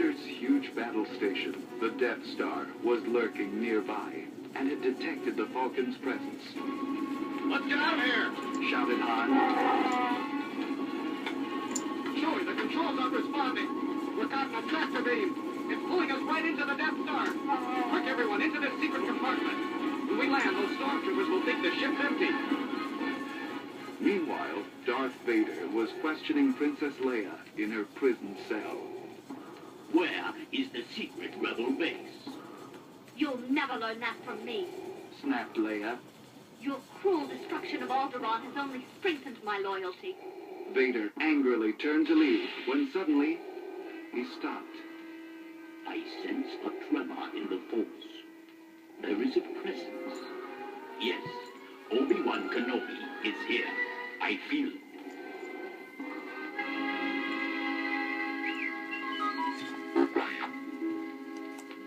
Vader's huge battle station, the Death Star, was lurking nearby, and had detected the Falcon's presence. Let's get out of here! Shouted Han. Joey, the controls aren't responding. We're caught in a tractor beam. It's pulling us right into the Death Star. Quick, everyone, into this secret compartment. When we land, those stormtroopers will think the ship's empty. Meanwhile, Darth Vader was questioning Princess Leia in her prison cell. Where is the secret rebel base? You'll never learn that from me. Snapped Leia. Your cruel destruction of Alderaan has only strengthened my loyalty. Vader angrily turned to leave when suddenly he stopped. I sense a tremor in the Force. There is a presence. Yes, Obi-Wan Kenobi is here. I feel it.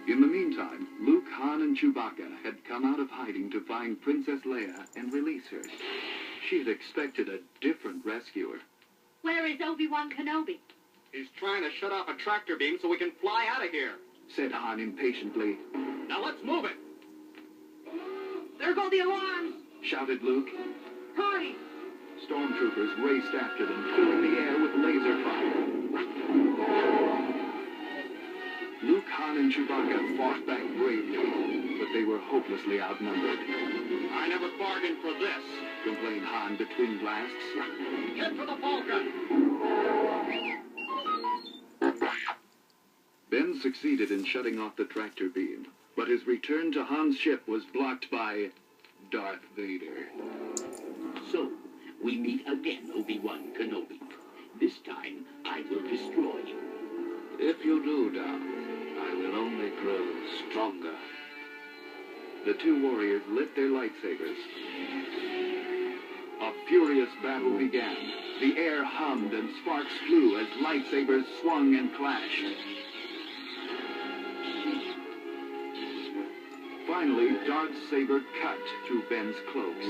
In the meantime, Luke, Han, and Chewbacca had come out of hiding to find Princess Leia and release her. She had expected a different rescuer. Where is Obi-Wan Kenobi? He's trying to shut off a tractor beam so we can fly out of here. Said Han impatiently. Now let's move it. There go the alarms! Shouted Luke. Hurry! Stormtroopers raced after them, filling the air with laser fire. Luke, Han, and Chewbacca fought back bravely, but they were hopelessly outnumbered. I never bargained for this, complained Han between blasts. Head for the Falcon! Ben succeeded in shutting off the tractor beam, but his return to Han's ship was blocked by Darth Vader. So, we meet again, Obi-Wan Kenobi. This time, I will destroy you. If you do, Darth, I will only grow stronger. The two warriors lit their lightsabers. A furious battle began. The air hummed and sparks flew as lightsabers swung and clashed. Finally, Darth's saber cut through Ben's cloaks.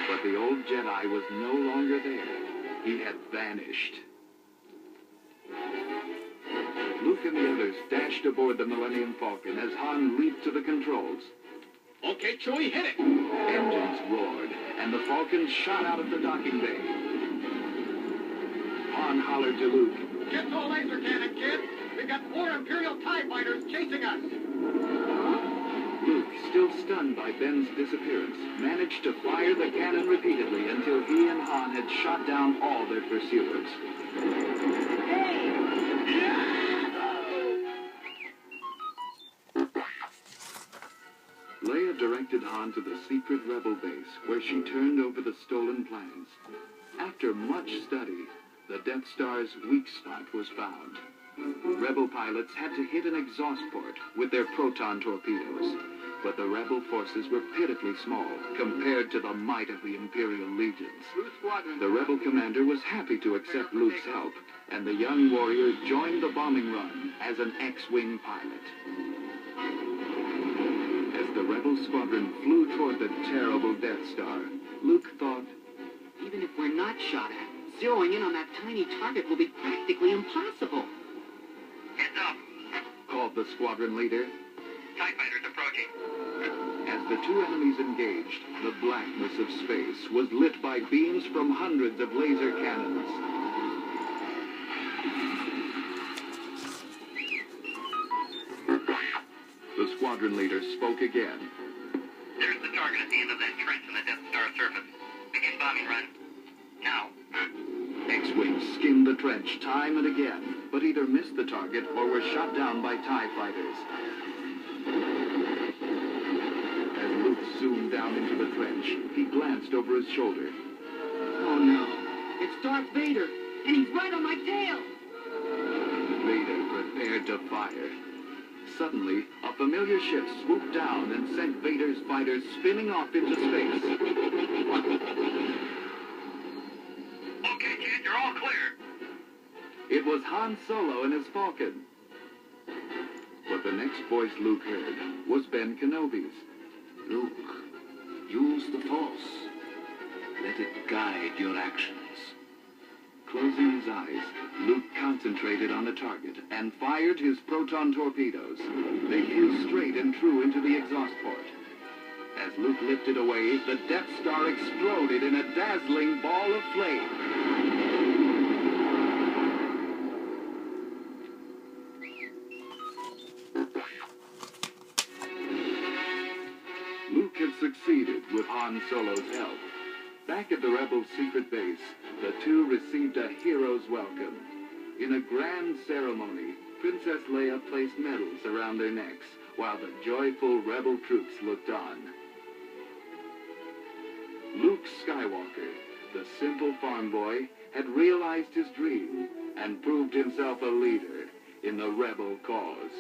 But the old Jedi was no longer there. He had vanished. Luke and the others dashed aboard the Millennium Falcon as Han leaped to the controls. Okay, Chewie, hit it! Engines roared, and the Falcon shot out of the docking bay. Han hollered to Luke. Get to a laser cannon, kid! We've got 4 Imperial TIE fighters chasing us! Luke, still stunned by Ben's disappearance, managed to fire the cannon repeatedly until he and Han had shot down all their pursuers. Hey! Leia directed Han to the secret rebel base, where she turned over the stolen plans. After much study, the Death Star's weak spot was found. Rebel pilots had to hit an exhaust port with their proton torpedoes, but the rebel forces were pitifully small compared to the might of the Imperial legions. The rebel commander was happy to accept Luke's help, and the young warrior joined the bombing run as an X-Wing pilot. As the rebel squadron flew toward the terrible Death Star, Luke thought, even if we're not shot at, zeroing in on that tiny target will be practically impossible. Heads up. Called the squadron leader. TIE fighters approaching. As the two enemies engaged, the blackness of space was lit by beams from hundreds of laser cannons. The squadron leader spoke again. There's the target at the end of that trench on the Death Star surface. Begin bombing run. Now. X-Wings skimmed the trench time and again, but either missed the target or were shot down by TIE fighters. As Luke zoomed down into the trench, he glanced over his shoulder. Oh no, it's Darth Vader, and he's right on my tail! Vader prepared to fire. Suddenly, a familiar ship swooped down and sent Vader's fighters spinning off into space. Okay, kid, you're all clear. It was Han Solo and his Falcon. But the next voice Luke heard was Ben Kenobi's. Luke, use the Force. Let it guide your actions. Closing his eyes, Luke concentrated on the target and fired his proton torpedoes. They flew straight and true into the exhaust port. As Luke lifted away, the Death Star exploded in a dazzling ball of flame. Luke had succeeded with Han Solo's help. Back at the Rebels' secret base, the two received a hero's welcome. In a grand ceremony, Princess Leia placed medals around their necks, while the joyful Rebel troops looked on. Luke Skywalker, the simple farm boy, had realized his dream and proved himself a leader in the Rebel cause.